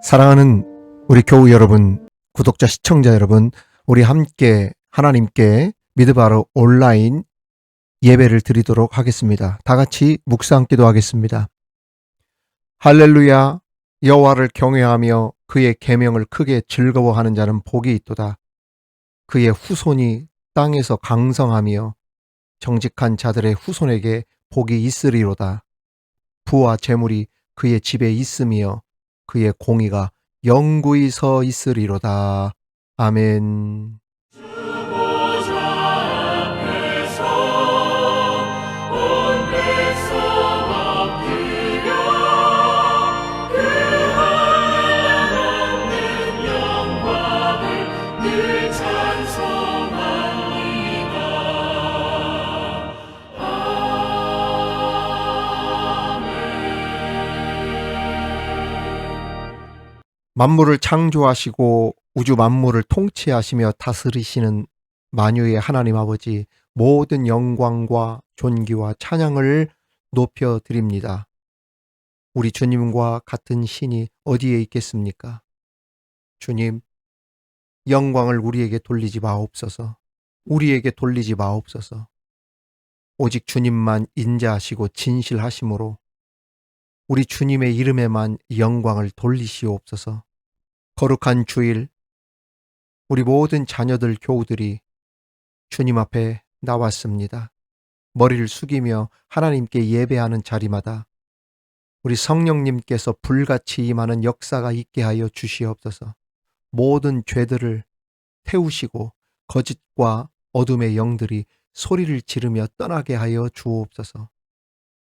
사랑하는 우리 교우 여러분, 구독자 시청자 여러분, 우리 함께 하나님께 믿음바로 온라인 예배를 드리도록 하겠습니다. 다 같이 묵상 기도하겠습니다. 할렐루야. 여호와를 경외하며 그의 계명을 크게 즐거워하는 자는 복이 있도다. 그의 후손이 땅에서 강성하며 정직한 자들의 후손에게 복이 있으리로다. 부와 재물이 그의 집에 있으며 그의 공의가 영구히 서 있으리로다. 아멘. 만물을 창조하시고 우주 만물을 통치하시며 다스리시는 만유의 하나님 아버지, 모든 영광과 존귀와 찬양을 높여드립니다. 우리 주님과 같은 신이 어디에 있겠습니까? 주님, 영광을 우리에게 돌리지 마옵소서. 우리에게 돌리지 마옵소서. 오직 주님만 인자하시고 진실하심으로 우리 주님의 이름에만 영광을 돌리시옵소서. 거룩한 주일, 우리 모든 자녀들 교우들이 주님 앞에 나왔습니다. 머리를 숙이며 하나님께 예배하는 자리마다 우리 성령님께서 불같이 임하는 역사가 있게 하여 주시옵소서. 모든 죄들을 태우시고 거짓과 어둠의 영들이 소리를 지르며 떠나게 하여 주옵소서.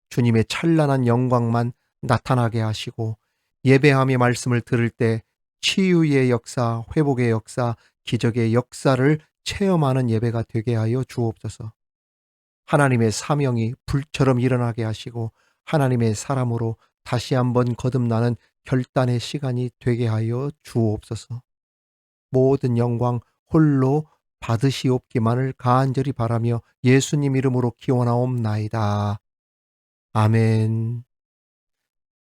주님의 찬란한 영광만 나타나게 하시고 예배하며 말씀을 들을 때 치유의 역사, 회복의 역사, 기적의 역사를 체험하는 예배가 되게 하여 주옵소서. 하나님의 사명이 불처럼 일어나게 하시고 하나님의 사람으로 다시 한번 거듭나는 결단의 시간이 되게 하여 주옵소서. 모든 영광 홀로 받으시옵기만을 간절히 바라며 예수님 이름으로 기원하옵나이다. 아멘.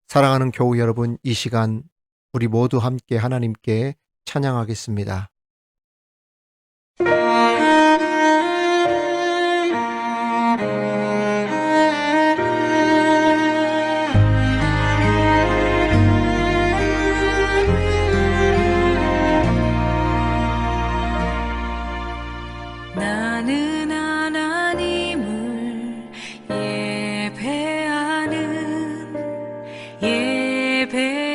사랑하는 교우 여러분, 이 시간 우리 모두 함께 하나님께 찬양하겠습니다. 나는 하나님을 예배하는 예배자입니다.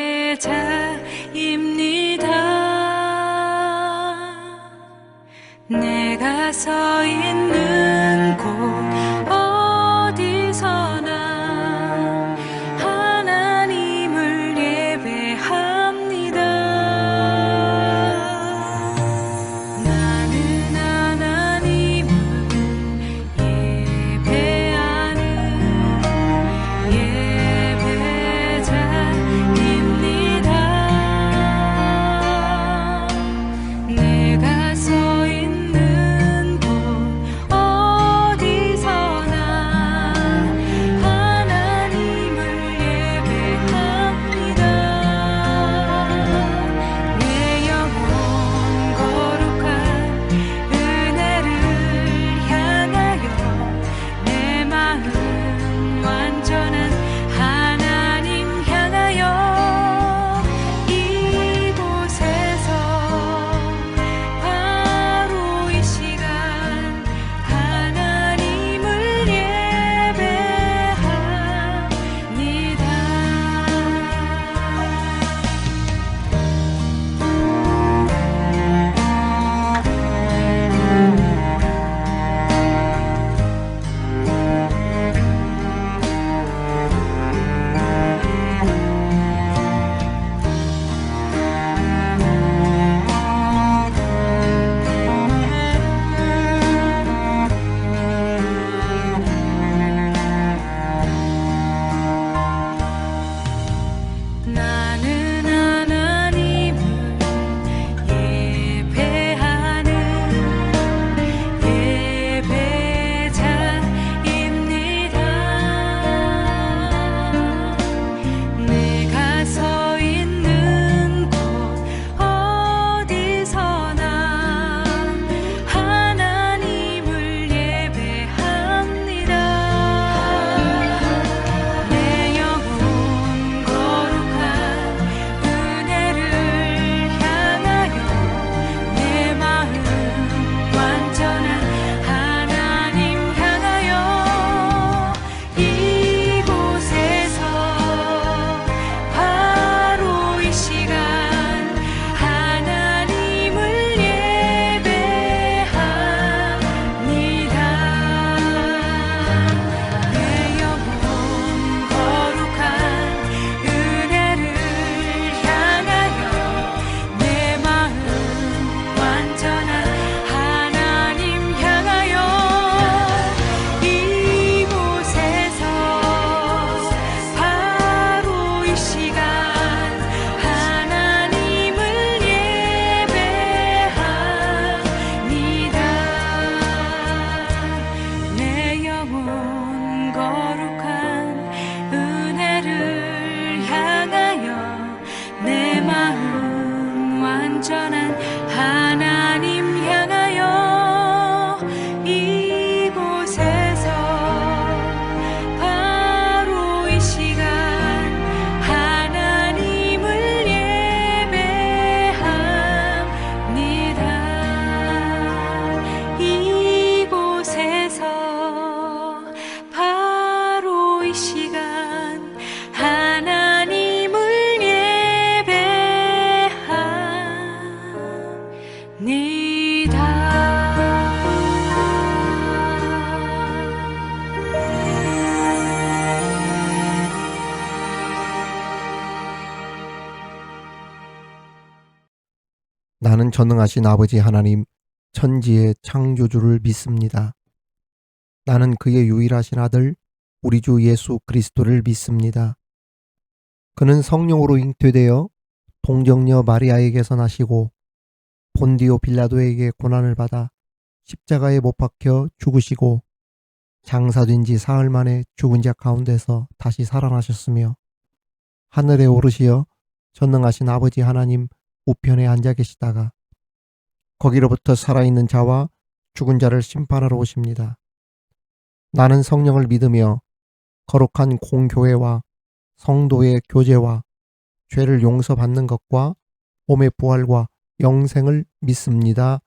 나는 전능하신 아버지 하나님, 천지의 창조주를 믿습니다. 나는 그의 유일하신 아들, 우리 주 예수 그리스도를 믿습니다. 그는 성령으로 잉태되어 동정녀 마리아에게서 나시고 본디오 빌라도에게 고난을 받아 십자가에 못 박혀 죽으시고 장사된 지 사흘 만에 죽은 자 가운데서 다시 살아나셨으며 하늘에 오르시어 전능하신 아버지 하나님 우편에 앉아 계시다가 거기로부터 살아있는 자와 죽은 자를 심판하러 오십니다. 나는 성령을 믿으며 거룩한 공교회와 성도의 교제와 죄를 용서받는 것과 몸의 부활과 영생을 믿습니다.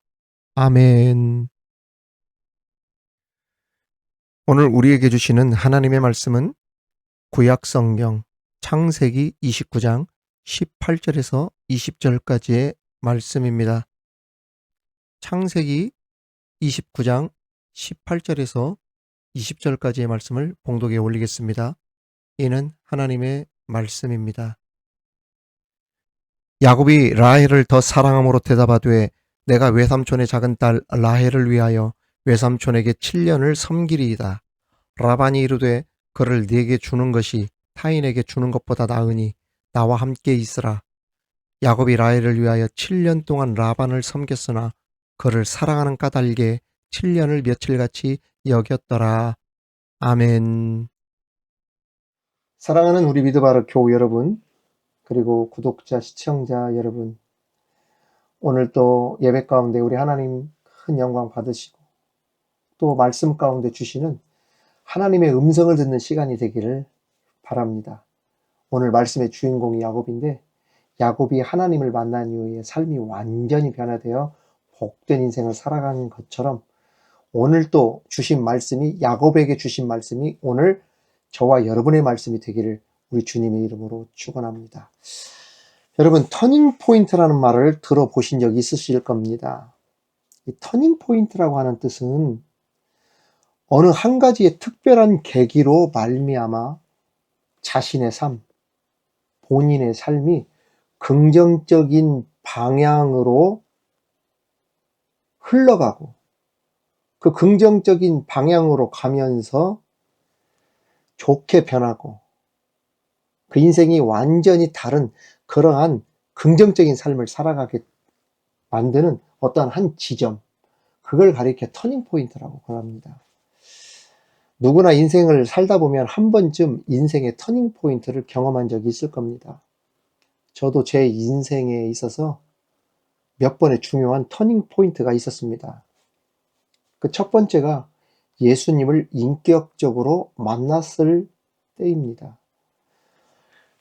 아멘. 오늘 우리에게 주시는 하나님의 말씀은 구약성경 창세기 29장 18절에서 20절까지의 말씀입니다. 창세기 29장 18절에서 20절까지의 말씀을 봉독에 올리겠습니다. 이는 하나님의 말씀입니다. 야곱이 라헬을 더 사랑함으로 대답하되 내가 외삼촌의 작은 딸 라헬을 위하여 외삼촌에게 7년을 섬기리이다. 라반이 이르되 그를 네게 주는 것이 타인에게 주는 것보다 나으니 나와 함께 있으라. 야곱이 라헬을 위하여 7년 동안 라반을 섬겼으나 그를 사랑하는 까닭에 7년을 며칠같이 여겼더라. 아멘. 사랑하는 우리 미드바르 교우 여러분, 그리고 구독자, 시청자 여러분, 오늘 또 예배 가운데 우리 하나님 큰 영광 받으시고 또 말씀 가운데 주시는 하나님의 음성을 듣는 시간이 되기를 바랍니다. 오늘 말씀의 주인공이 야곱인데, 야곱이 하나님을 만난 이후에 삶이 완전히 변화되어 복된 인생을 살아가는 것처럼 오늘 또 주신 말씀이, 야곱에게 주신 말씀이 오늘 저와 여러분의 말씀이 되기를 우리 주님의 이름으로 축원합니다. 여러분, 터닝포인트라는 말을 들어보신 적 있으실 겁니다. 이 터닝포인트라고 하는 뜻은 어느 한 가지의 특별한 계기로 말미암아 자신의 삶, 본인의 삶이 긍정적인 방향으로 흘러가고 그 긍정적인 방향으로 가면서 좋게 변하고 그 인생이 완전히 다른 그러한 긍정적인 삶을 살아가게 만드는 어떠한 한 지점, 그걸 가리켜 터닝포인트라고 합니다. 누구나 인생을 살다 보면 한 번쯤 인생의 터닝포인트를 경험한 적이 있을 겁니다. 저도 제 인생에 있어서 몇 번의 중요한 터닝포인트가 있었습니다. 그 첫 번째가 예수님을 인격적으로 만났을 때입니다.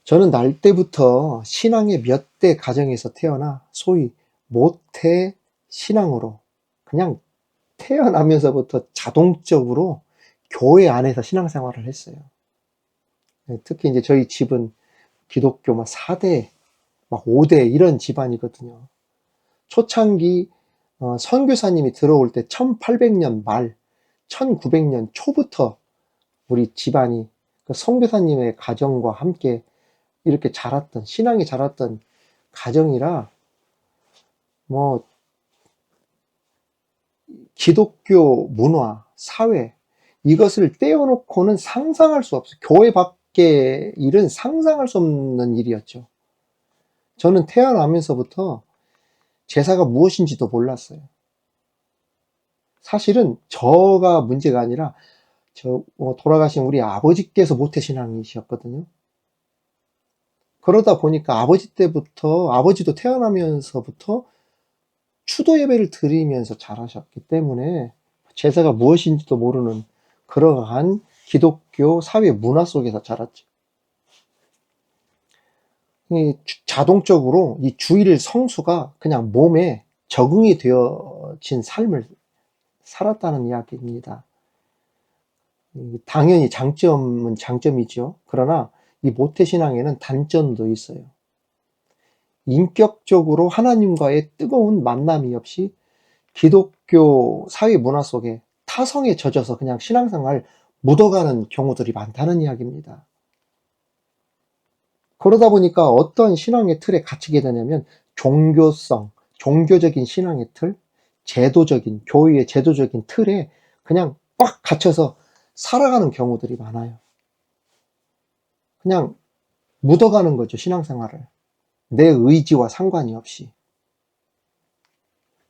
저는 날 때부터 신앙의 몇 대 가정에서 태어나 소위 모태 신앙으로 그냥 태어나면서부터 자동적으로 교회 안에서 신앙생활을 했어요. 특히 이제 저희 집은 기독교 막 4대, 막 5대 이런 집안이거든요. 초창기 선교사님이 들어올 때 1800년 말, 1900년 초부터 우리 집안이 그 선교사님의 가정과 함께 이렇게 자랐던, 신앙이 자랐던 가정이라 뭐 기독교 문화, 사회 이것을 떼어놓고는 상상할 수 없어요. 교회 밖의 일은 상상할 수 없는 일이었죠. 저는 태어나면서부터 제사가 무엇인지도 몰랐어요. 사실은 저가 문제가 아니라 돌아가신 우리 아버지께서 모태신앙이셨거든요. 그러다 보니까 아버지도 태어나면서부터 추도 예배를 드리면서 자라셨기 때문에 제사가 무엇인지도 모르는 그러한 기독교 사회 문화 속에서 자랐죠. 자동적으로 이 주일 성수가 그냥 몸에 적응이 되어진 삶을 살았다는 이야기입니다. 당연히 장점은 장점이죠. 그러나 이 모태신앙에는 단점도 있어요. 인격적으로 하나님과의 뜨거운 만남이 없이 기독교 사회 문화 속에 타성에 젖어서 그냥 신앙생활 묻어가는 경우들이 많다는 이야기입니다. 그러다 보니까 어떤 신앙의 틀에 갇히게 되냐면 종교성, 종교적인 신앙의 틀, 제도적인, 교회의 제도적인 틀에 그냥 꽉 갇혀서 살아가는 경우들이 많아요. 그냥 묻어가는 거죠, 신앙생활을. 내 의지와 상관이 없이.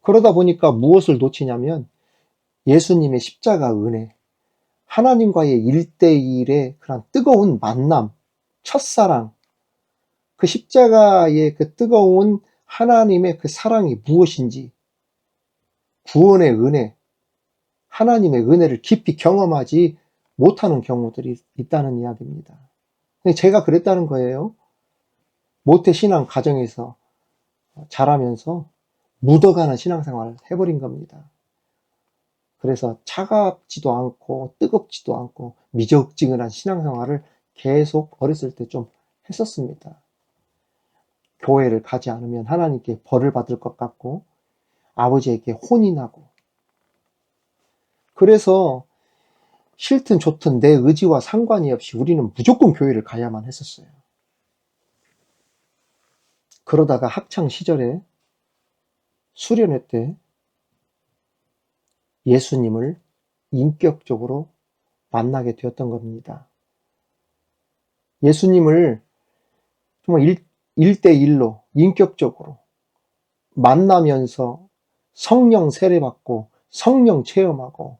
그러다 보니까 무엇을 놓치냐면 예수님의 십자가 은혜, 하나님과의 1대1의 그런 뜨거운 만남, 첫사랑, 그 십자가의 그 뜨거운 하나님의 그 사랑이 무엇인지, 구원의 은혜, 하나님의 은혜를 깊이 경험하지 못하는 경우들이 있다는 이야기입니다. 제가 그랬다는 거예요. 모태신앙 가정에서 자라면서 묻어가는 신앙생활을 해버린 겁니다. 그래서 차갑지도 않고 뜨겁지도 않고 미적지근한 신앙생활을 계속 어렸을 때 좀 했었습니다. 교회를 가지 않으면 하나님께 벌을 받을 것 같고 아버지에게 혼이 나고, 그래서 싫든 좋든 내 의지와 상관이 없이 우리는 무조건 교회를 가야만 했었어요. 그러다가 학창 시절에 수련회 때 예수님을 인격적으로 만나게 되었던 겁니다. 예수님을 정말 1대1로 인격적으로 만나면서 성령 세례받고 성령 체험하고,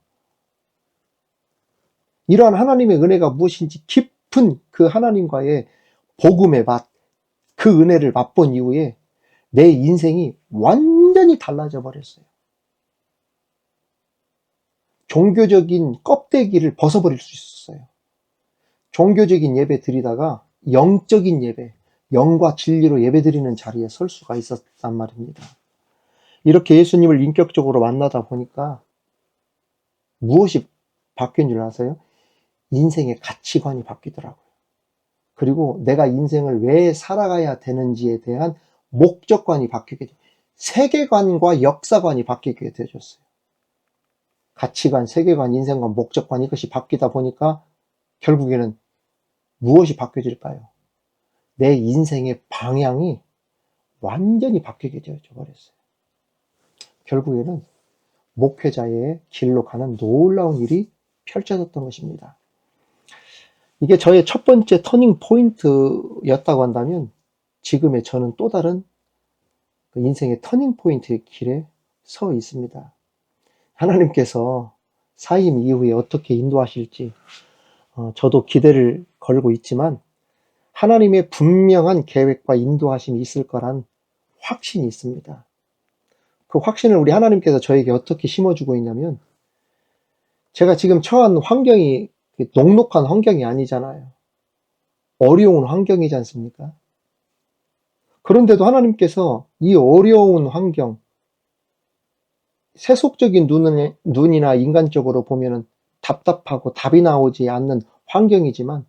이러한 하나님의 은혜가 무엇인지 깊은 그 하나님과의 복음의 맛, 그 은혜를 맛본 이후에 내 인생이 완전히 달라져 버렸어요. 종교적인 껍데기를 벗어버릴 수 있었어요. 종교적인 예배 드리다가 영적인 예배, 영과 진리로 예배 드리는 자리에 설 수가 있었단 말입니다. 이렇게 예수님을 인격적으로 만나다 보니까 무엇이 바뀐 줄 아세요? 인생의 가치관이 바뀌더라고요. 그리고 내가 인생을 왜 살아가야 되는지에 대한 목적관이 바뀌게 돼요. 세계관과 역사관이 바뀌게 되어졌어요. 가치관, 세계관, 인생관, 목적관, 이것이 바뀌다 보니까 결국에는 무엇이 바뀌어질까요? 내 인생의 방향이 완전히 바뀌게 되어져 버렸어요. 결국에는 목회자의 길로 가는 놀라운 일이 펼쳐졌던 것입니다. 이게 저의 첫 번째 터닝 포인트였다고 한다면 지금의 저는 또 다른 그 인생의 터닝 포인트의 길에 서 있습니다. 하나님께서 사임 이후에 어떻게 인도하실지 저도 기대를 걸고 있지만 하나님의 분명한 계획과 인도하심이 있을 거란 확신이 있습니다. 그 확신을 우리 하나님께서 저에게 어떻게 심어주고 있냐면, 제가 지금 처한 환경이 녹록한 환경이 아니잖아요. 어려운 환경이지 않습니까? 그런데도 하나님께서 이 어려운 환경, 세속적인 눈이나 인간적으로 보면은 답답하고 답이 나오지 않는 환경이지만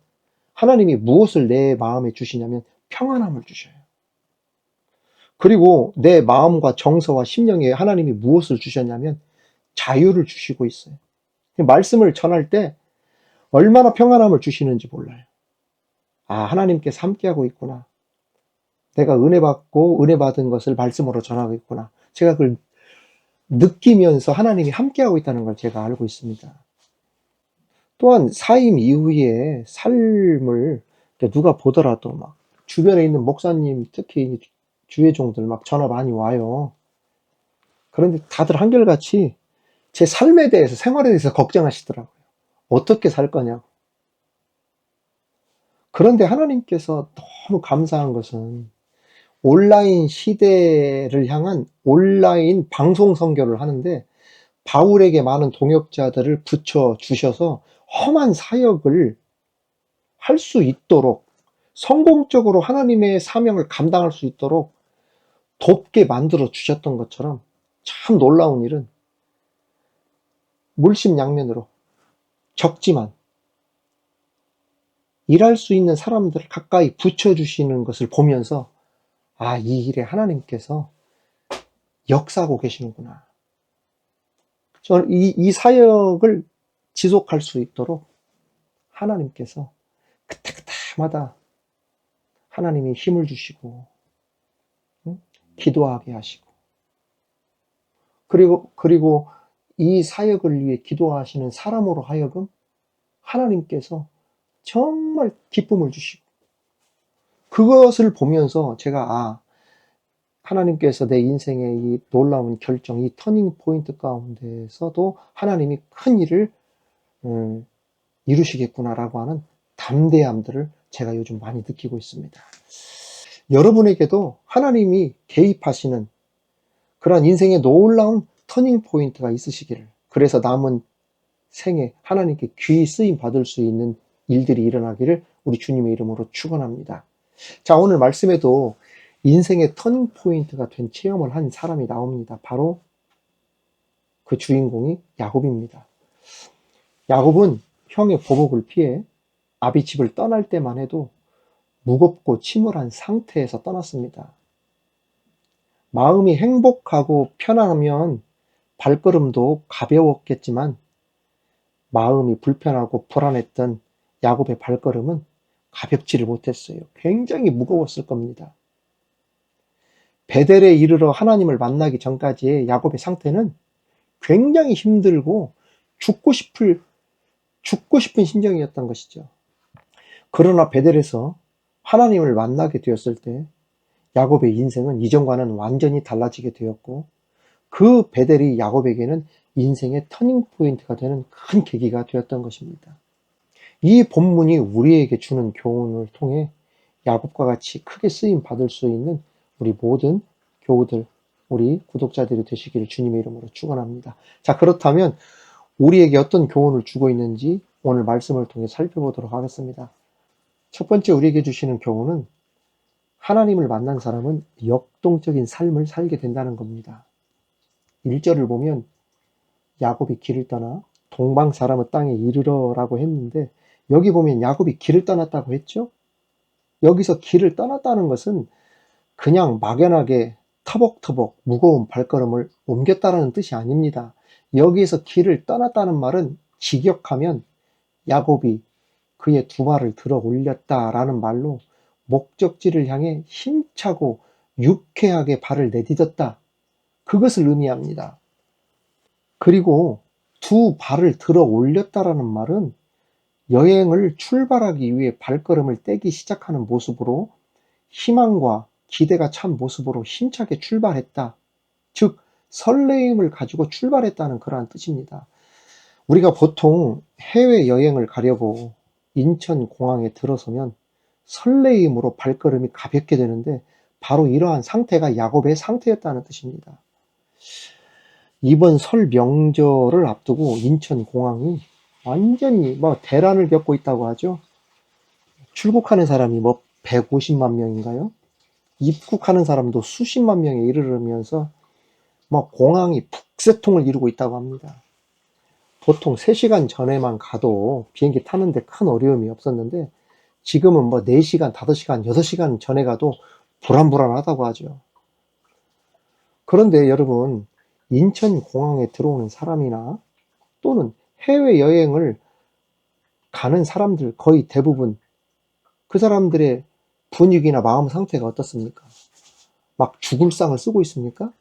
하나님이 무엇을 내 마음에 주시냐면 평안함을 주셔요. 그리고 내 마음과 정서와 심령에 하나님이 무엇을 주셨냐면 자유를 주시고 있어요. 말씀을 전할 때 얼마나 평안함을 주시는지 몰라요. 아, 하나님께서 함께하고 있구나. 내가 은혜 받고 은혜 받은 것을 말씀으로 전하고 있구나. 제가 그걸 느끼면서 하나님이 함께하고 있다는 걸 제가 알고 있습니다. 또한 사임 이후의 삶을 누가 보더라도 막 주변에 있는 목사님, 특히 주회종들 막 전화 많이 와요. 그런데 다들 한결같이 제 삶에 대해서, 생활에 대해서 걱정하시더라고요. 어떻게 살 거냐고. 그런데 하나님께서 너무 감사한 것은 온라인 시대를 향한 온라인 방송 선교를 하는데 바울에게 많은 동역자들을 붙여주셔서 험한 사역을 할 수 있도록, 성공적으로 하나님의 사명을 감당할 수 있도록 돕게 만들어 주셨던 것처럼, 참 놀라운 일은 물심양면으로 적지만 일할 수 있는 사람들을 가까이 붙여주시는 것을 보면서 아, 이 일에 하나님께서 역사하고 계시는구나. 저는 이 사역을 지속할 수 있도록 하나님께서 그때그때마다 하나님이 힘을 주시고, 응? 기도하게 하시고, 그리고 이 사역을 위해 기도하시는 사람으로 하여금 하나님께서 정말 기쁨을 주시고, 그것을 보면서 제가 하나님께서 내 인생의 이 놀라운 결정, 이 터닝 포인트 가운데서도 하나님이 큰 일을 이루시겠구나라고 하는 담대함들을 제가 요즘 많이 느끼고 있습니다. 여러분에게도 하나님이 개입하시는 그런 인생의 놀라운 터닝 포인트가 있으시기를, 그래서 남은 생에 하나님께 귀히 쓰임 받을 수 있는 일들이 일어나기를 우리 주님의 이름으로 축원합니다. 자, 오늘 말씀에도 인생의 터닝 포인트가 된 체험을 한 사람이 나옵니다. 바로 그 주인공이 야곱입니다. 야곱은 형의 보복을 피해 아비 집을 떠날 때만 해도 무겁고 침울한 상태에서 떠났습니다. 마음이 행복하고 편안하면 발걸음도 가벼웠겠지만 마음이 불편하고 불안했던 야곱의 발걸음은 가볍지를 못했어요. 굉장히 무거웠을 겁니다. 베델에 이르러 하나님을 만나기 전까지의 야곱의 상태는 굉장히 힘들고 죽고 싶은 심정이었던 것이죠. 그러나 베델에서 하나님을 만나게 되었을 때 야곱의 인생은 이전과는 완전히 달라지게 되었고, 그 베델이 야곱에게는 인생의 터닝 포인트가 되는 큰 계기가 되었던 것입니다. 이 본문이 우리에게 주는 교훈을 통해 야곱과 같이 크게 쓰임 받을 수 있는 우리 모든 교우들, 우리 구독자들이 되시기를 주님의 이름으로 축원합니다. 자, 그렇다면 우리에게 어떤 교훈을 주고 있는지 오늘 말씀을 통해 살펴보도록 하겠습니다. 첫 번째 우리에게 주시는 교훈은 하나님을 만난 사람은 역동적인 삶을 살게 된다는 겁니다. 1절을 보면 야곱이 길을 떠나 동방 사람의 땅에 이르러라고 했는데, 여기 보면 야곱이 길을 떠났다고 했죠? 여기서 길을 떠났다는 것은 그냥 막연하게 터벅터벅 무거운 발걸음을 옮겼다는 뜻이 아닙니다. 여기에서 길을 떠났다는 말은 직역하면 야곱이 그의 두 발을 들어 올렸다라는 말로 목적지를 향해 힘차고 유쾌하게 발을 내딛었다, 그것을 의미합니다. 그리고 두 발을 들어 올렸다라는 말은 여행을 출발하기 위해 발걸음을 떼기 시작하는 모습으로 희망과 기대가 찬 모습으로 힘차게 출발했다. 즉, 설레임을 가지고 출발했다는 그러한 뜻입니다. 우리가 보통 해외여행을 가려고 인천공항에 들어서면 설레임으로 발걸음이 가볍게 되는데, 바로 이러한 상태가 야곱의 상태였다는 뜻입니다. 이번 설 명절을 앞두고 인천공항이 완전히 대란을 겪고 있다고 하죠. 출국하는 사람이 150만 명인가요? 입국하는 사람도 수십만 명에 이르르면서 공항이 북새통을 이루고 있다고 합니다. 보통 3시간 전에만 가도 비행기 타는데 큰 어려움이 없었는데, 지금은 4시간, 5시간, 6시간 전에 가도 불안불안하다고 하죠. 그런데 여러분, 인천공항에 들어오는 사람이나 또는 해외여행을 가는 사람들 거의 대부분 그 사람들의 분위기나 마음 상태가 어떻습니까? 막 죽을 상을 쓰고 있습니까?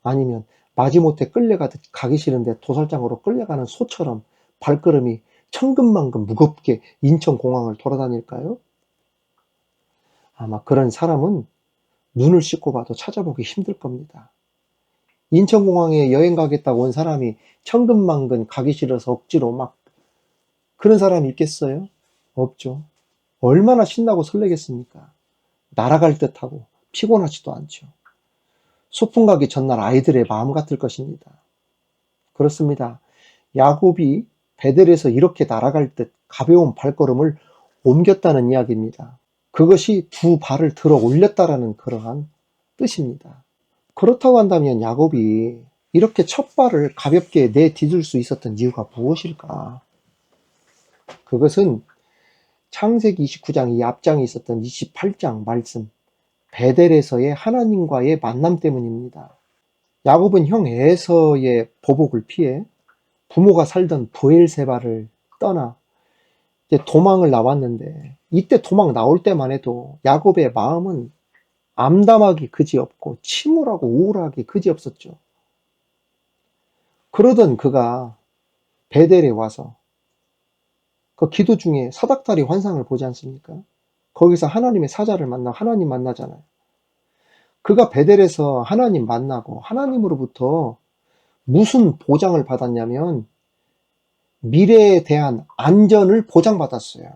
아니면 마지못해 끌려가듯 가기 싫은데 도살장으로 끌려가는 소처럼 발걸음이 천근만근 무겁게 인천공항을 돌아다닐까요? 아마 그런 사람은 눈을 씻고 봐도 찾아보기 힘들 겁니다. 인천공항에 여행 가겠다고 온 사람이 천근만근 가기 싫어서 억지로 그런 사람이 있겠어요? 없죠. 얼마나 신나고 설레겠습니까? 날아갈 듯하고 피곤하지도 않죠. 소풍 가기 전날 아이들의 마음 같을 것입니다. 그렇습니다. 야곱이 베델에서 이렇게 날아갈 듯 가벼운 발걸음을 옮겼다는 이야기입니다. 그것이 두 발을 들어 올렸다라는 그러한 뜻입니다. 그렇다고 한다면 야곱이 이렇게 첫 발을 가볍게 내디딜 수 있었던 이유가 무엇일까? 그것은 창세기 29장 이 앞장에 있었던 28장 말씀, 베델에서의 하나님과의 만남 때문입니다. 야곱은 형 에서의 보복을 피해 부모가 살던 브엘세바를 떠나 이제 도망을 나왔는데, 이때 도망 나올 때만 해도 야곱의 마음은 암담하기 그지없고 침울하고 우울하기 그지없었죠. 그러던 그가 베델에 와서 그 기도 중에 사닥다리 환상을 보지 않습니까? 거기서 하나님의 사자를 만나 하나님 만나잖아요. 그가 베델에서 하나님 만나고 하나님으로부터 무슨 보장을 받았냐면 미래에 대한 안전을 보장받았어요.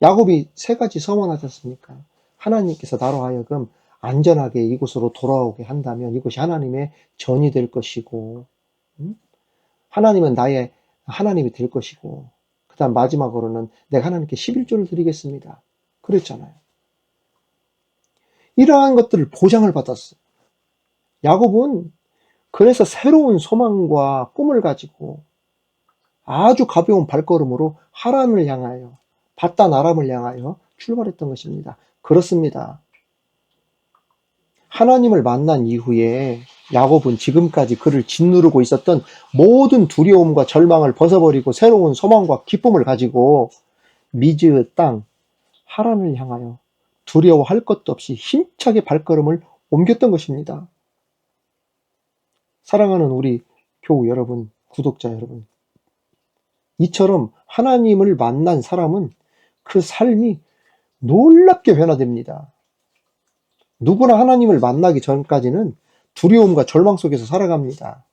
야곱이 세 가지 서원하셨습니까? 하나님께서 나로 하여금 안전하게 이곳으로 돌아오게 한다면 이곳이 하나님의 전이 될 것이고, 하나님은 나의 하나님이 될 것이고, 그 다음 마지막으로는 내가 하나님께 11조를 드리겠습니다. 그랬잖아요. 이러한 것들을 보장을 받았어요. 야곱은 그래서 새로운 소망과 꿈을 가지고 아주 가벼운 발걸음으로 하란을 향하여, 바단 아람을 향하여 출발했던 것입니다. 그렇습니다. 하나님을 만난 이후에 야곱은 지금까지 그를 짓누르고 있었던 모든 두려움과 절망을 벗어버리고 새로운 소망과 기쁨을 가지고 미즈의 땅 하란을 향하여 두려워할 것도 없이 힘차게 발걸음을 옮겼던 것입니다. 사랑하는 우리 교우 여러분, 구독자 여러분, 이처럼 하나님을 만난 사람은 그 삶이 놀랍게 변화됩니다. 누구나 하나님을 만나기 전까지는 두려움과 절망 속에서 살아갑니다.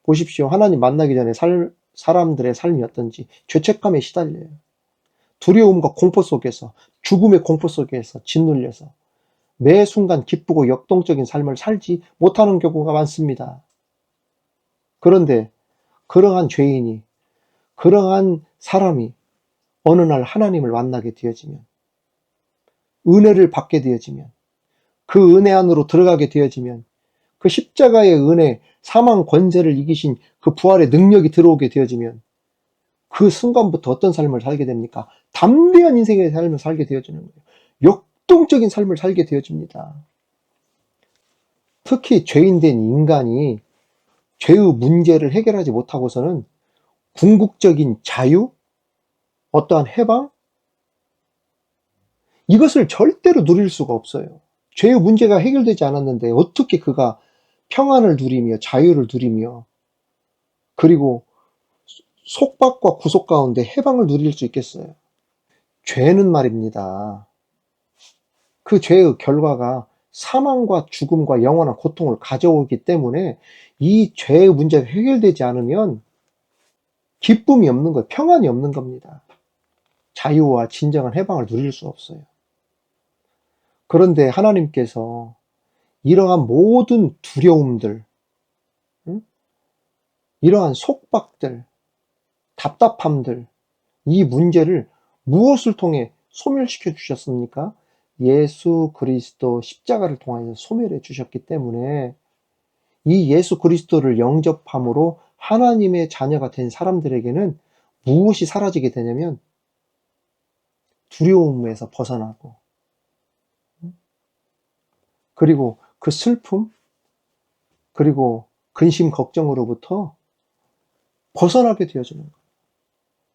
보십시오. 하나님 만나기 전에 사람들의 삶이 어떤지 죄책감에 시달려요. 두려움과 공포 속에서, 죽음의 공포 속에서 짓눌려서 매 순간 기쁘고 역동적인 삶을 살지 못하는 경우가 많습니다. 그런데 그러한 죄인이, 그러한 사람이 어느 날 하나님을 만나게 되어지면, 은혜를 받게 되어지면, 그 은혜 안으로 들어가게 되어지면, 그 십자가의 은혜, 사망 권세를 이기신 그 부활의 능력이 들어오게 되어지면 그 순간부터 어떤 삶을 살게 됩니까? 담대한 인생의 삶을 살게 되어지는 거예요. 역동적인 삶을 살게 되어집니다. 특히 죄인된 인간이 죄의 문제를 해결하지 못하고서는 궁극적인 자유, 어떠한 해방, 이것을 절대로 누릴 수가 없어요. 죄의 문제가 해결되지 않았는데 어떻게 그가 평안을 누리며 자유를 누리며 그리고 속박과 구속 가운데 해방을 누릴 수 있겠어요? 죄는 말입니다. 그 죄의 결과가 사망과 죽음과 영원한 고통을 가져오기 때문에 이 죄의 문제가 해결되지 않으면 기쁨이 없는 거예요. 평안이 없는 겁니다. 자유와 진정한 해방을 누릴 수 없어요. 그런데 하나님께서 이러한 모든 두려움들, 이러한 속박들, 답답함들, 이 문제를 무엇을 통해 소멸시켜 주셨습니까? 예수 그리스도 십자가를 통하여 소멸해 주셨기 때문에 이 예수 그리스도를 영접함으로 하나님의 자녀가 된 사람들에게는 무엇이 사라지게 되냐면 두려움에서 벗어나고, 그리고 그 슬픔, 그리고 근심 걱정으로부터 벗어나게 되어지는 거예요.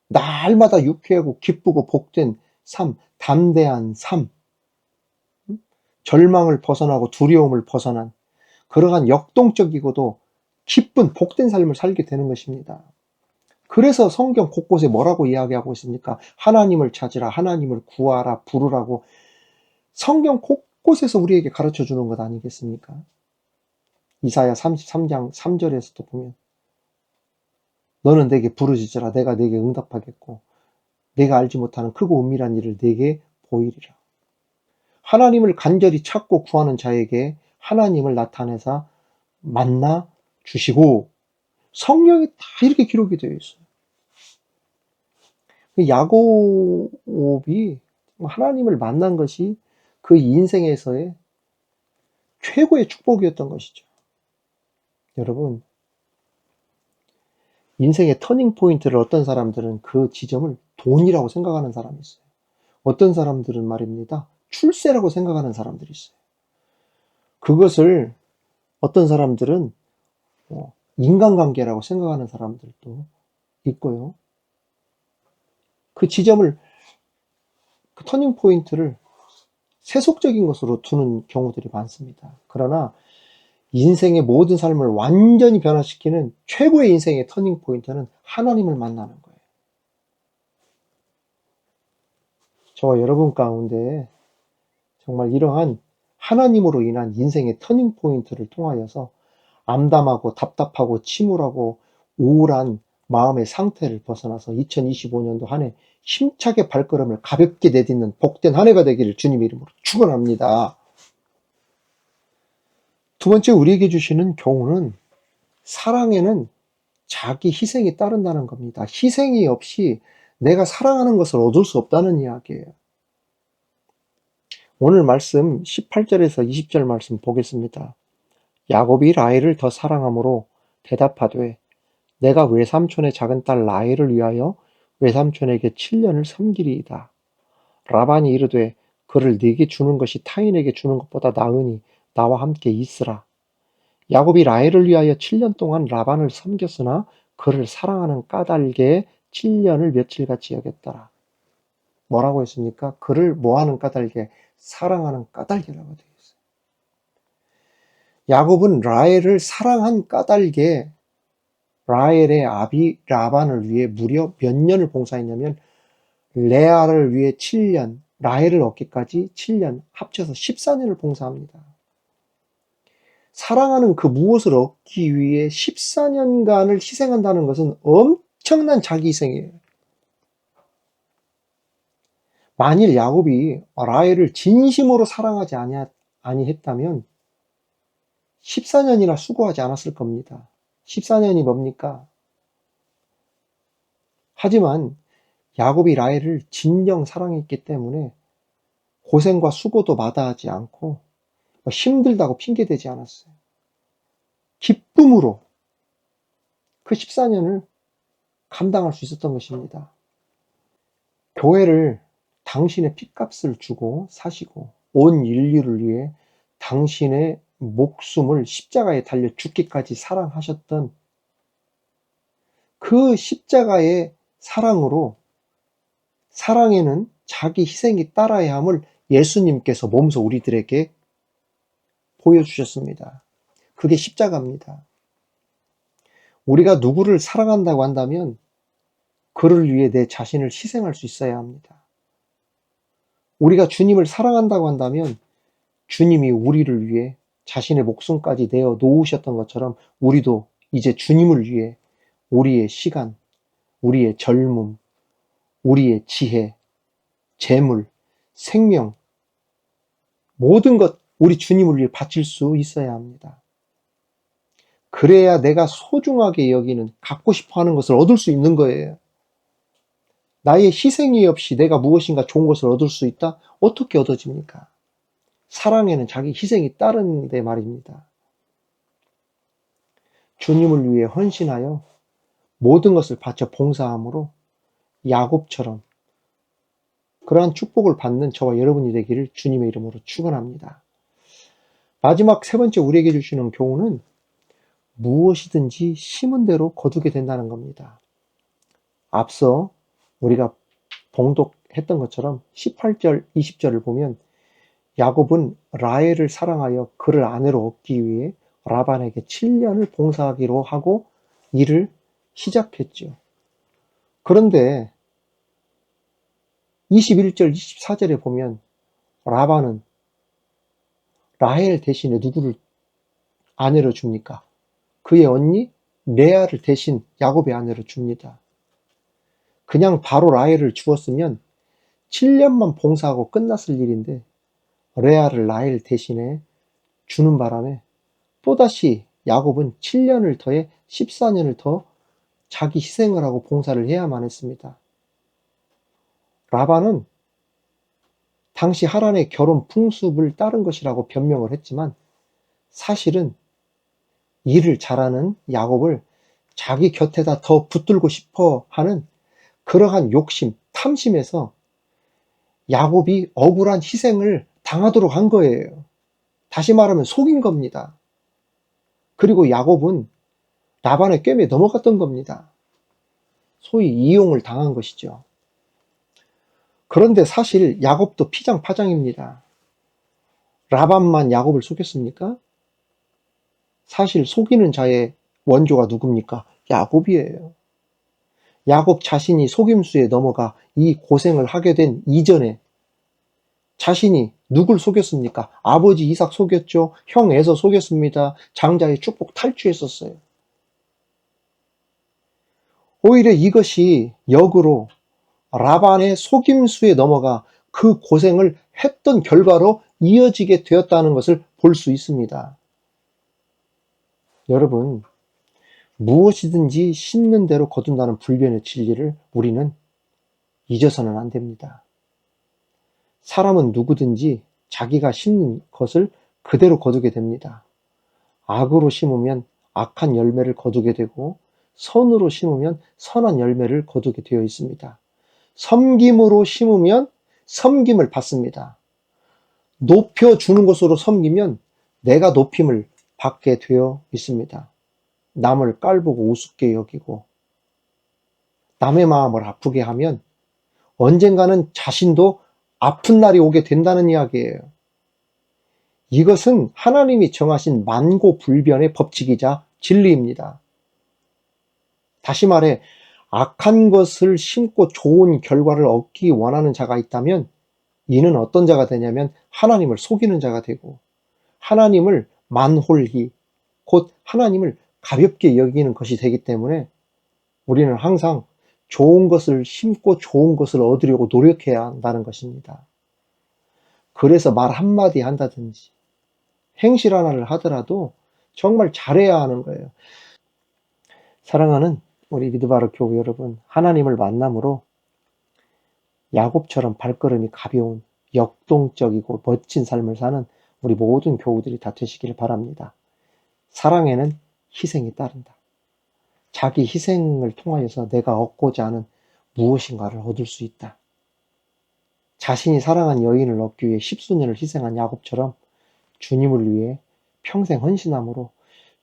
날마다 유쾌하고 기쁘고 복된 삶, 담대한 삶, 절망을 벗어나고 두려움을 벗어난 그러한 역동적이고도 기쁜 복된 삶을 살게 되는 것입니다. 그래서 성경 곳곳에 뭐라고 이야기하고 있습니까? 하나님을 찾으라, 하나님을 구하라, 부르라고 성경 곳곳에서 우리에게 가르쳐 주는 것 아니겠습니까? 이사야 33장 3절에서도 보면 너는 내게 부르짖으라, 내가 내게 응답하겠고 내가 알지 못하는 크고 은밀한 일을 내게 보이리라. 하나님을 간절히 찾고 구하는 자에게 하나님을 나타내사 만나 주시고, 성경에 다 이렇게 기록이 되어 있어요. 야곱이 하나님을 만난 것이 그 인생에서의 최고의 축복이었던 것이죠. 여러분, 인생의 터닝 포인트를 어떤 사람들은 그 지점을 돈이라고 생각하는 사람이 있어요. 어떤 사람들은 말입니다, 출세라고 생각하는 사람들이 있어요. 그것을 어떤 사람들은 인간관계라고 생각하는 사람들도 있고요. 그 지점을, 그 터닝 포인트를 세속적인 것으로 두는 경우들이 많습니다. 그러나 인생의 모든 삶을 완전히 변화시키는 최고의 인생의 터닝 포인트는 하나님을 만나는 거예요. 저와 여러분 가운데 정말 이러한 하나님으로 인한 인생의 터닝 포인트를 통하여서 암담하고 답답하고 침울하고 우울한 마음의 상태를 벗어나서 2025년도 한 해 힘차게 발걸음을 가볍게 내딛는 복된 한 해가 되기를 주님 이름으로 축원합니다. 두 번째 우리에게 주시는 교훈은 사랑에는 자기 희생이 따른다는 겁니다. 희생이 없이 내가 사랑하는 것을 얻을 수 없다는 이야기예요. 오늘 말씀 18절에서 20절 말씀 보겠습니다. 야곱이 라헬을 더 사랑함으로 대답하되 내가 외삼촌의 작은 딸 라헬을 위하여 외삼촌에게 7년을 섬기리이다. 라반이 이르되 그를 네게 주는 것이 타인에게 주는 것보다 나으니 나와 함께 있으라. 야곱이 라헬을 위하여 7년 동안 라반을 섬겼으나 그를 사랑하는 까닭에 7년을 며칠같이 여겼더라. 뭐라고 했습니까? 그를 뭐하는 까닭에? 사랑하는 까닭이라고 되어 있어요. 야곱은 라헬을 사랑한 까닭에 라헬의 아비 라반을 위해 무려 몇 년을 봉사했냐면 레아를 위해 7년, 라헬을 얻기까지 7년, 합쳐서 14년을 봉사합니다. 사랑하는 그 무엇을 얻기 위해 14년간을 희생한다는 것은 엄청난 자기 희생이에요. 만일 야곱이 라헬을 진심으로 사랑하지 아니했다면 14년이나 수고하지 않았을 겁니다. 14년이 뭡니까? 하지만 야곱이 라헬을 진정 사랑했기 때문에 고생과 수고도 마다하지 않고 힘들다고 핑계대지 않았어요. 기쁨으로 그 14년을 감당할 수 있었던 것입니다. 교회를 당신의 핏값을 주고 사시고 온 인류를 위해 당신의 목숨을 십자가에 달려 죽기까지 사랑하셨던 그 십자가의 사랑으로 사랑에는 자기 희생이 따라야 함을 예수님께서 몸소 우리들에게 보여주셨습니다. 그게 십자가입니다. 우리가 누구를 사랑한다고 한다면 그를 위해 내 자신을 희생할 수 있어야 합니다. 우리가 주님을 사랑한다고 한다면 주님이 우리를 위해 자신의 목숨까지 내어 놓으셨던 것처럼 우리도 이제 주님을 위해 우리의 시간, 우리의 젊음, 우리의 지혜, 재물, 생명, 모든 것 우리 주님을 위해 바칠 수 있어야 합니다. 그래야 내가 소중하게 여기는, 갖고 싶어 하는 것을 얻을 수 있는 거예요. 나의 희생이 없이 내가 무엇인가 좋은 것을 얻을 수 있다? 어떻게 얻어집니까? 사랑에는 자기 희생이 따르는데 말입니다. 주님을 위해 헌신하여 모든 것을 바쳐 봉사함으로 야곱처럼 그러한 축복을 받는 저와 여러분이 되기를 주님의 이름으로 축원합니다. 마지막 세 번째 우리에게 주시는 교훈은 무엇이든지 심은 대로 거두게 된다는 겁니다. 앞서 우리가 봉독했던 것처럼 18절, 20절을 보면 야곱은 라헬을 사랑하여 그를 아내로 얻기 위해 라반에게 7년을 봉사하기로 하고 일을 시작했죠. 그런데 21절, 24절에 보면 라반은 라헬 대신에 누구를 아내로 줍니까? 그의 언니 레아를 대신 야곱의 아내로 줍니다. 그냥 바로 라헬을 주었으면 7년만 봉사하고 끝났을 일인데 레아를 라헬 대신에 주는 바람에 또다시 야곱은 7년을 더해 14년을 더 자기 희생을 하고 봉사를 해야만 했습니다. 라반은 당시 하란의 결혼 풍습을 따른 것이라고 변명을 했지만 사실은 일을 잘하는 야곱을 자기 곁에다 더 붙들고 싶어 하는 그러한 욕심, 탐심에서 야곱이 억울한 희생을 당하도록 한 거예요. 다시 말하면 속인 겁니다. 그리고 야곱은 라반의 꿰매에 넘어갔던 겁니다. 소위 이용을 당한 것이죠. 그런데 사실 야곱도 피장파장입니다. 라반만 야곱을 속였습니까? 사실 속이는 자의 원조가 누굽니까? 야곱이에요. 야곱 자신이 속임수에 넘어가 이 고생을 하게 된 이전에 자신이 누굴 속였습니까? 아버지 이삭 속였죠. 형 에서 속였습니다. 장자의 축복 탈취했었어요. 오히려 이것이 역으로 라반의 속임수에 넘어가 그 고생을 했던 결과로 이어지게 되었다는 것을 볼 수 있습니다. 여러분, 무엇이든지 심는 대로 거둔다는 불변의 진리를 우리는 잊어서는 안 됩니다. 사람은 누구든지 자기가 심는 것을 그대로 거두게 됩니다. 악으로 심으면 악한 열매를 거두게 되고 선으로 심으면 선한 열매를 거두게 되어 있습니다. 섬김으로 심으면 섬김을 받습니다. 높여주는 것으로 섬기면 내가 높임을 받게 되어 있습니다. 남을 깔보고 우습게 여기고 남의 마음을 아프게 하면 언젠가는 자신도 아픈 날이 오게 된다는 이야기예요. 이것은 하나님이 정하신 만고불변의 법칙이자 진리입니다. 다시 말해 악한 것을 심고 좋은 결과를 얻기 원하는 자가 있다면 이는 어떤 자가 되냐면 하나님을 속이는 자가 되고 하나님을 만홀히 곧 하나님을 가볍게 여기는 것이 되기 때문에 우리는 항상 좋은 것을 심고 좋은 것을 얻으려고 노력해야 한다는 것입니다. 그래서 말 한마디 한다든지 행실 하나를 하더라도 정말 잘해야 하는 거예요. 사랑하는 우리 미드바르 교우 여러분, 하나님을 만남으로 야곱처럼 발걸음이 가벼운 역동적이고 멋진 삶을 사는 우리 모든 교우들이 다 되시기를 바랍니다. 사랑에는 희생이 따른다. 자기 희생을 통하여서 내가 얻고자 하는 무엇인가를 얻을 수 있다. 자신이 사랑한 여인을 얻기 위해 십수년을 희생한 야곱처럼 주님을 위해 평생 헌신함으로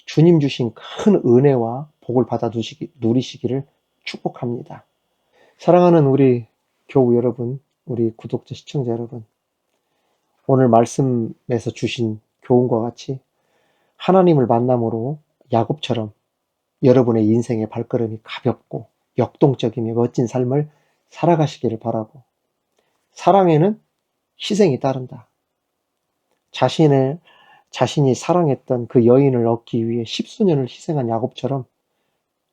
주님 주신 큰 은혜와 복을 받아 누리시기를 축복합니다. 사랑하는 우리 교우 여러분, 우리 구독자 시청자 여러분, 오늘 말씀에서 주신 교훈과 같이 하나님을 만남으로 야곱처럼 여러분의 인생의 발걸음이 가볍고 역동적이며 멋진 삶을 살아가시기를 바라고, 사랑에는 희생이 따른다. 자신이 사랑했던 그 여인을 얻기 위해 십수년을 희생한 야곱처럼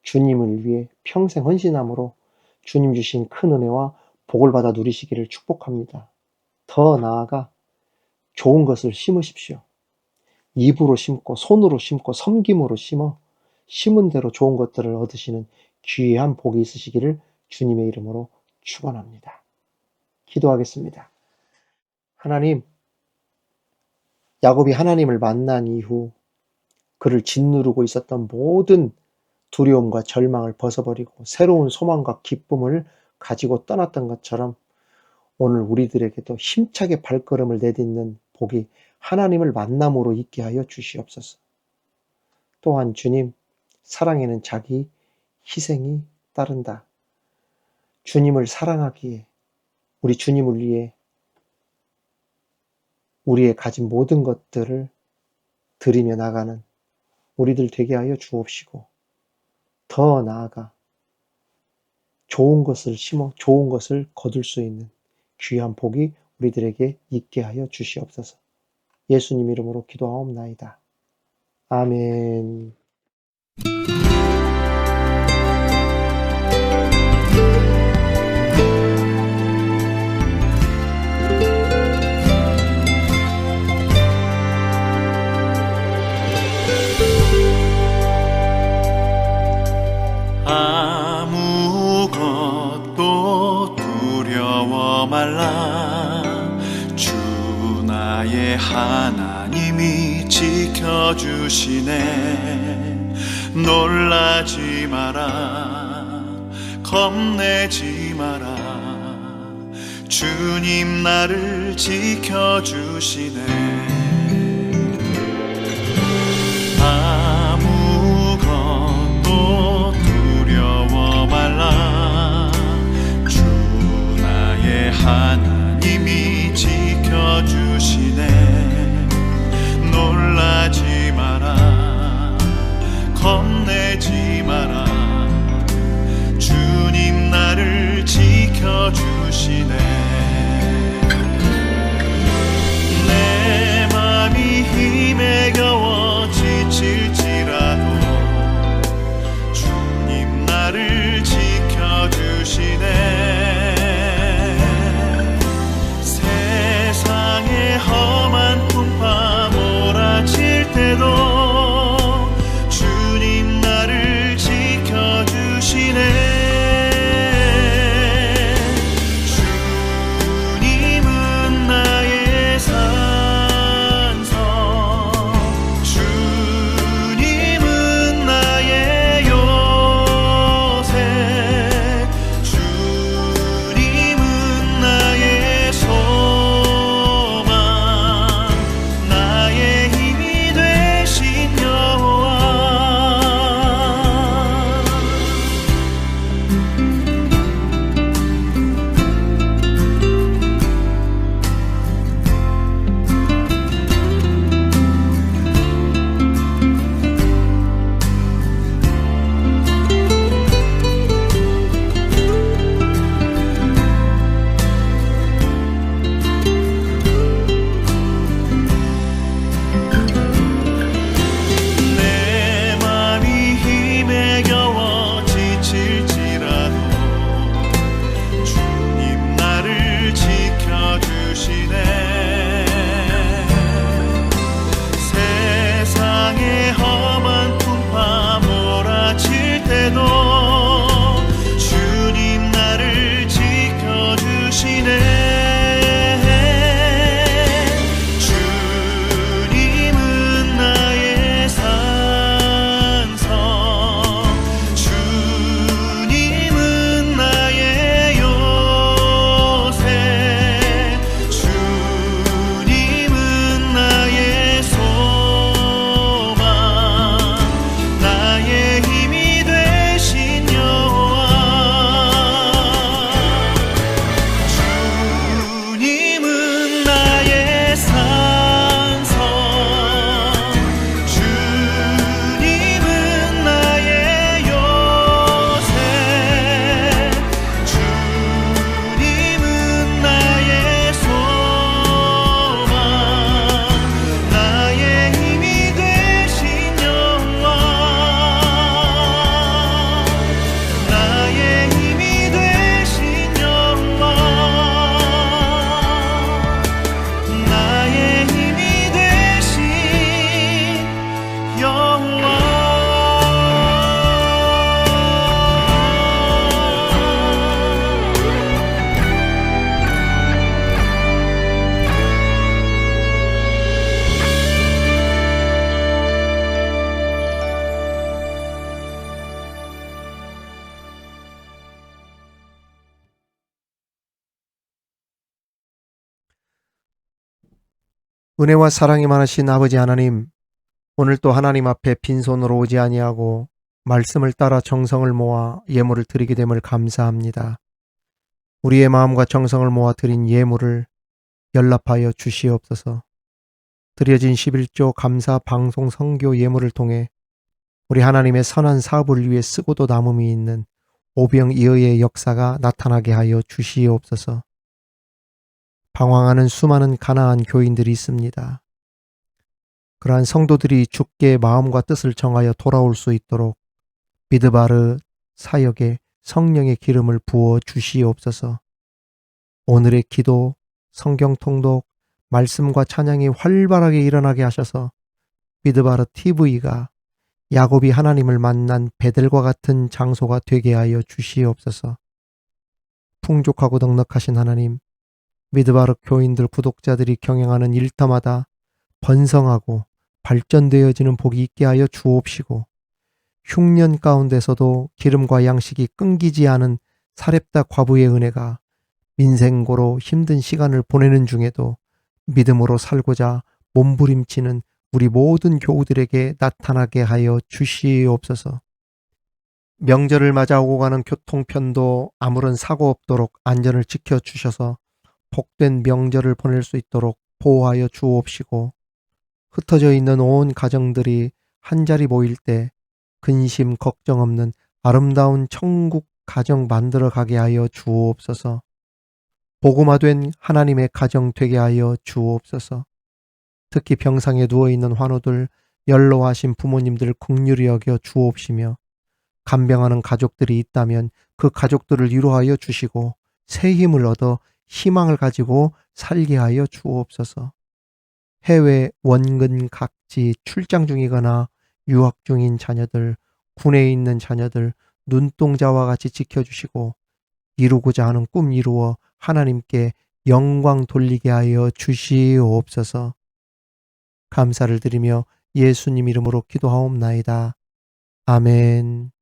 주님을 위해 평생 헌신함으로 주님 주신 큰 은혜와 복을 받아 누리시기를 축복합니다. 더 나아가 좋은 것을 심으십시오. 입으로 심고 손으로 심고 섬김으로 심어 심은 대로 좋은 것들을 얻으시는 귀한 복이 있으시기를 주님의 이름으로 축원합니다. 기도하겠습니다. 하나님, 야곱이 하나님을 만난 이후 그를 짓누르고 있었던 모든 두려움과 절망을 벗어버리고 새로운 소망과 기쁨을 가지고 떠났던 것처럼 오늘 우리들에게도 힘차게 발걸음을 내딛는 복이 하나님을 만남으로 있게 하여 주시옵소서. 또한 주님, 사랑에는 자기 희생이 따른다. 주님을 사랑하기에 우리 주님을 위해 우리의 가진 모든 것들을 드리며 나가는 우리들 되게 하여 주옵시고, 더 나아가 좋은 것을 심어 좋은 것을 거둘 수 있는 귀한 복이 우리들에게 있게 하여 주시옵소서. 예수님 이름으로 기도하옵나이다. 아멘. 아무것도 두려워 말라. 주 나의 하나님이 지켜주시네. 놀라지 마라, 겁내지 마라. 주님 나를 지켜주시네. 아무것도 두려워 말라. 주 나의 하나님이 지켜주시네. 놀라지 마라, 지켜주시네. 내 맘이 힘에 겨워 지칠지라도 주님 나를 지켜주시네. 세상의 험한 풍파 몰아칠 때도 주님 나를 지켜주시네. 주님은 나의 산성, 주님은 나의 요새, 주님은 나의 소망, 나의 힘이 되신 여호와. 내 맘이 힘에 겨워 지칠지라도 주님 나를 지켜주시네. 세상의 험한 풍파 몰아칠 때도 주님 나를 지켜주시네. 주님은 나의 산성, 주님은 나의 요새, 주님은 나의 소망, 나의 힘이 되신 여호와. 주님은 나의 산성, 주님은 나의 요새, 주님은 나의 소망, 나의 힘이 되신 여호와. 나의 힘이 되신 여호와. 나의 힘이 되신 여호와. 은혜와 사랑이 많으신 아버지 하나님, 오늘 또 하나님 앞에 빈손으로 오지 아니하고 말씀을 따라 정성을 모아 예물을 드리게 됨을 감사합니다. 우리의 마음과 정성을 모아 드린 예물을 연락하여 주시옵소서. 드려진 11조 감사 방송 선교 예물을 통해 우리 하나님의 선한 사업을 위해 쓰고도 남음이 있는 오병이어의 역사가 나타나게 하여 주시옵소서. 방황하는 수많은 가나안 교인들이 있습니다. 그러한 성도들이 주께 마음과 뜻을 정하여 돌아올 수 있도록 미드바르 사역에 성령의 기름을 부어 주시옵소서. 오늘의 기도, 성경 통독, 말씀과 찬양이 활발하게 일어나게 하셔서 미드바르 TV가 야곱이 하나님을 만난 베델과 같은 장소가 되게 하여 주시옵소서. 풍족하고 넉넉하신 하나님, 미드바르 교인들 구독자들이 경영하는 일터마다 번성하고 발전되어지는 복이 있게 하여 주옵시고, 흉년 가운데서도 기름과 양식이 끊기지 않은 사렙다 과부의 은혜가 민생고로 힘든 시간을 보내는 중에도 믿음으로 살고자 몸부림치는 우리 모든 교우들에게 나타나게 하여 주시옵소서. 명절을 맞아 오고 가는 교통편도 아무런 사고 없도록 안전을 지켜주셔서 복된 명절을 보낼 수 있도록 보호하여 주옵시고, 흩어져 있는 온 가정들이 한자리 모일 때 근심 걱정 없는 아름다운 천국 가정 만들어 가게 하여 주옵소서. 복음화된 하나님의 가정 되게 하여 주옵소서. 특히 병상에 누워있는 환우들, 연로하신 부모님들 긍휼히 여겨 주옵시며 간병하는 가족들이 있다면 그 가족들을 위로하여 주시고 새 힘을 얻어 희망을 가지고 살게 하여 주옵소서. 해외 원근 각지 출장 중이거나 유학 중인 자녀들, 군에 있는 자녀들 눈동자와 같이 지켜주시고 이루고자 하는 꿈 이루어 하나님께 영광 돌리게 하여 주시옵소서. 감사를 드리며 예수님 이름으로 기도하옵나이다. 아멘.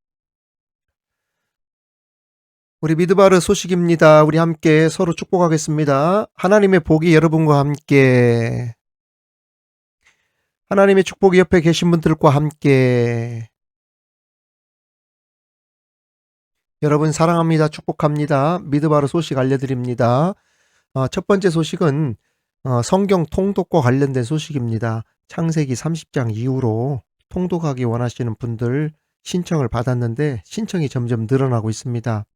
우리 미드바르 소식입니다. 우리 함께 서로 축복하겠습니다. 하나님의 복이 여러분과 함께, 하나님의 축복이 옆에 계신 분들과 함께. 여러분 사랑합니다. 축복합니다. 미드바르 소식 알려드립니다. 첫 번째 소식은 성경 통독과 관련된 소식입니다. 창세기 30장 이후로 통독하기 원하시는 분들 신청을 받았는데 신청이 점점 늘어나고 있습니다.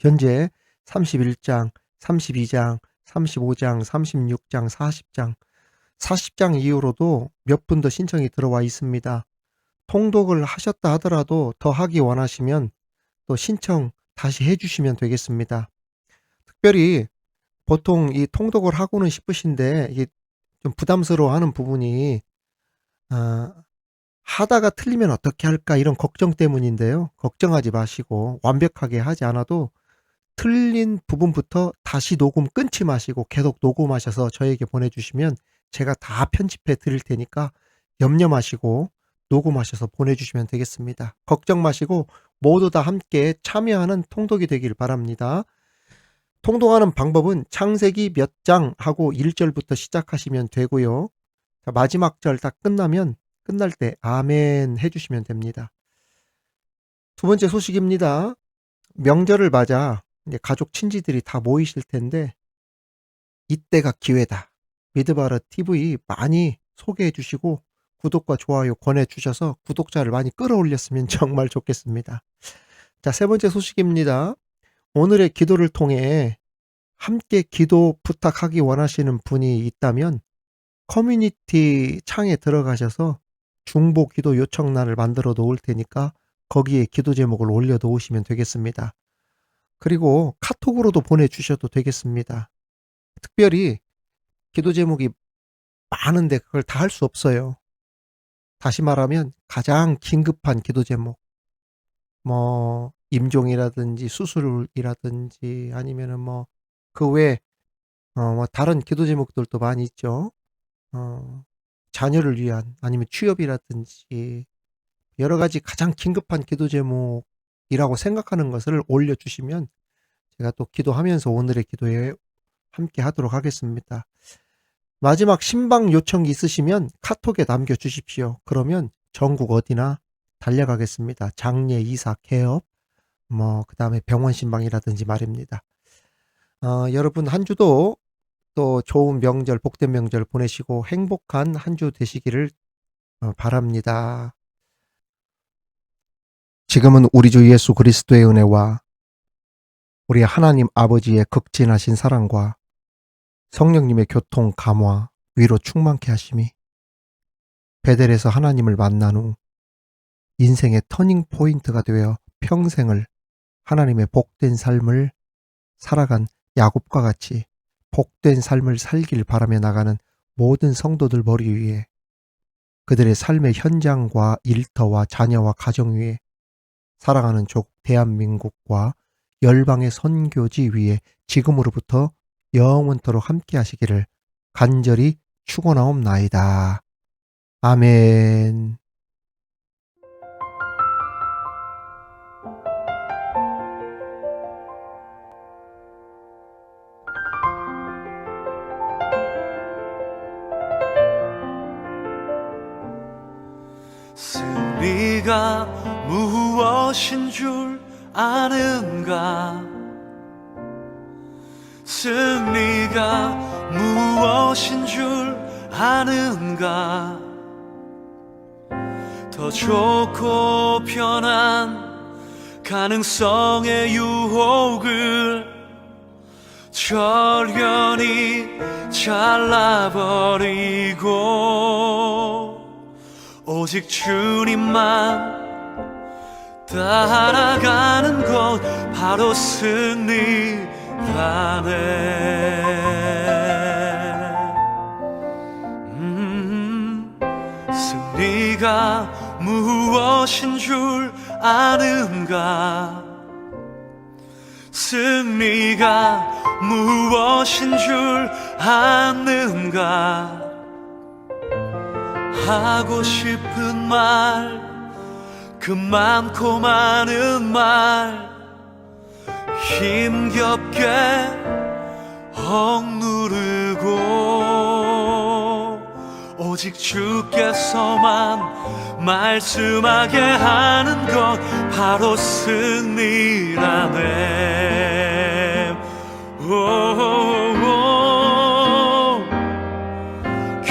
현재 31장, 32장, 35장, 36장, 40장, 40장 이후로도 몇 분 더 신청이 들어와 있습니다. 통독을 하셨다 하더라도 더 하기 원하시면 또 신청 다시 해주시면 되겠습니다. 특별히 보통 이 통독을 하고는 싶으신데 이게 좀 부담스러워하는 부분이 하다가 틀리면 어떻게 할까 이런 걱정 때문인데요. 걱정하지 마시고 완벽하게 하지 않아도 틀린 부분부터 다시 녹음 끊지 마시고 계속 녹음하셔서 저에게 보내주시면 제가 다 편집해 드릴 테니까 염려 마시고 녹음하셔서 보내주시면 되겠습니다. 걱정 마시고 모두 다 함께 참여하는 통독이 되길 바랍니다. 통독하는 방법은 창세기 몇 장 하고 1절부터 시작하시면 되고요. 마지막 절 딱 끝나면 끝날 때 아멘 해주시면 됩니다. 두 번째 소식입니다. 명절을 맞아 이제 가족 친지들이 다 모이실 텐데 이때가 기회다. 미드바르 TV 많이 소개해 주시고 구독과 좋아요 권해 주셔서 구독자를 많이 끌어올렸으면 정말 좋겠습니다. 자, 세 번째 소식입니다. 오늘의 기도를 통해 함께 기도 부탁하기 원하시는 분이 있다면 커뮤니티 창에 들어가셔서 중보 기도 요청란을 만들어 놓을 테니까 거기에 기도 제목을 올려 놓으시면 되겠습니다. 그리고 카톡으로도 보내주셔도 되겠습니다. 특별히 기도 제목이 많은데 그걸 다 할 수 없어요. 다시 말하면 가장 긴급한 기도 제목, 뭐 임종이라든지 수술이라든지 아니면은 뭐 그 외에 뭐 다른 기도 제목들도 많이 있죠. 자녀를 위한 아니면 취업이라든지 여러 가지 가장 긴급한 기도 제목이라고 생각하는 것을 올려주시면 제가 또 기도하면서 오늘의 기도에 함께 하도록 하겠습니다. 마지막 신방 요청이 있으시면 카톡에 남겨주십시오. 그러면 전국 어디나 달려가겠습니다. 장례, 이사, 개업, 그 다음에 병원 신방이라든지 말입니다. 여러분 한 주도 또 좋은 명절, 복된 명절 보내시고 행복한 한 주 되시기를 바랍니다. 지금은 우리 주 예수 그리스도의 은혜와 우리 하나님 아버지의 극진하신 사랑과 성령님의 교통 감화, 위로 충만케 하심이 베델에서 하나님을 만난 후 인생의 터닝 포인트가 되어 평생을 하나님의 복된 삶을 살아간 야곱과 같이 복된 삶을 살길 바라며 나가는 모든 성도들 머리 위에 그들의 삶의 현장과 일터와 자녀와 가정 위에 살아가는 조국 대한민국과 열방의 선교지 위에 지금으로부터 영원토록 함께 하시기를 간절히 축원하옵나이다. 아멘. 승리가 무엇인 줄 아는가? 승리가 무엇인 줄 아는가? 더 좋고 편한 가능성의 유혹을 절연히 잘라버리고 오직 주님만 따라가는 것 바로 승리라네. 승리가 무엇인 줄 아는가? 승리가 무엇인 줄 아는가? 하고 싶은 말, 그 많고 많은 말 힘겹게 억누르고 오직 주께서만 말씀하게 하는 것 바로 승리라네.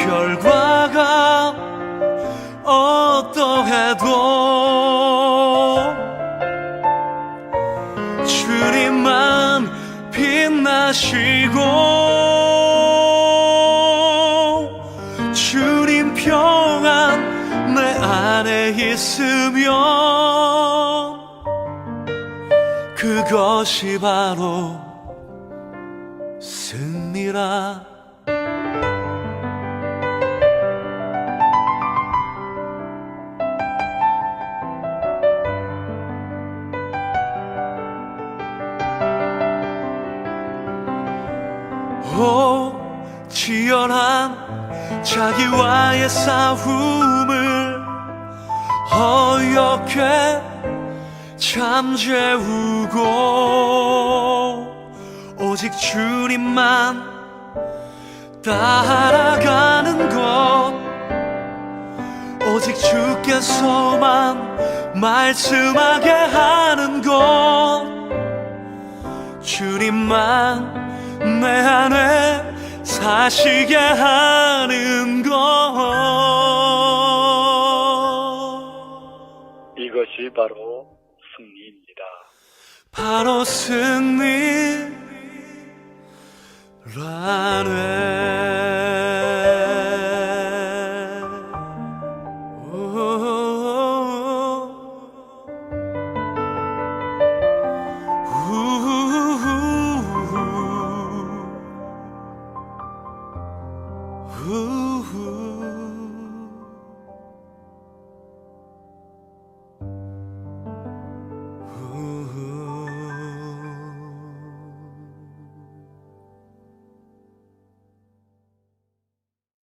결과가 어떠해도 주님만 빛나시고 주님 평안 내 안에 있으면 그것이 바로 승리라. 치열한 자기와의 싸움을 어렵게 잠재우고 오직 주님만 따라가는 것 오직 주께서만 말씀하게 하는 것 주님만 내 안에 사시게 하는 것 이것이 바로 승리입니다. 바로 승리라네. 우후.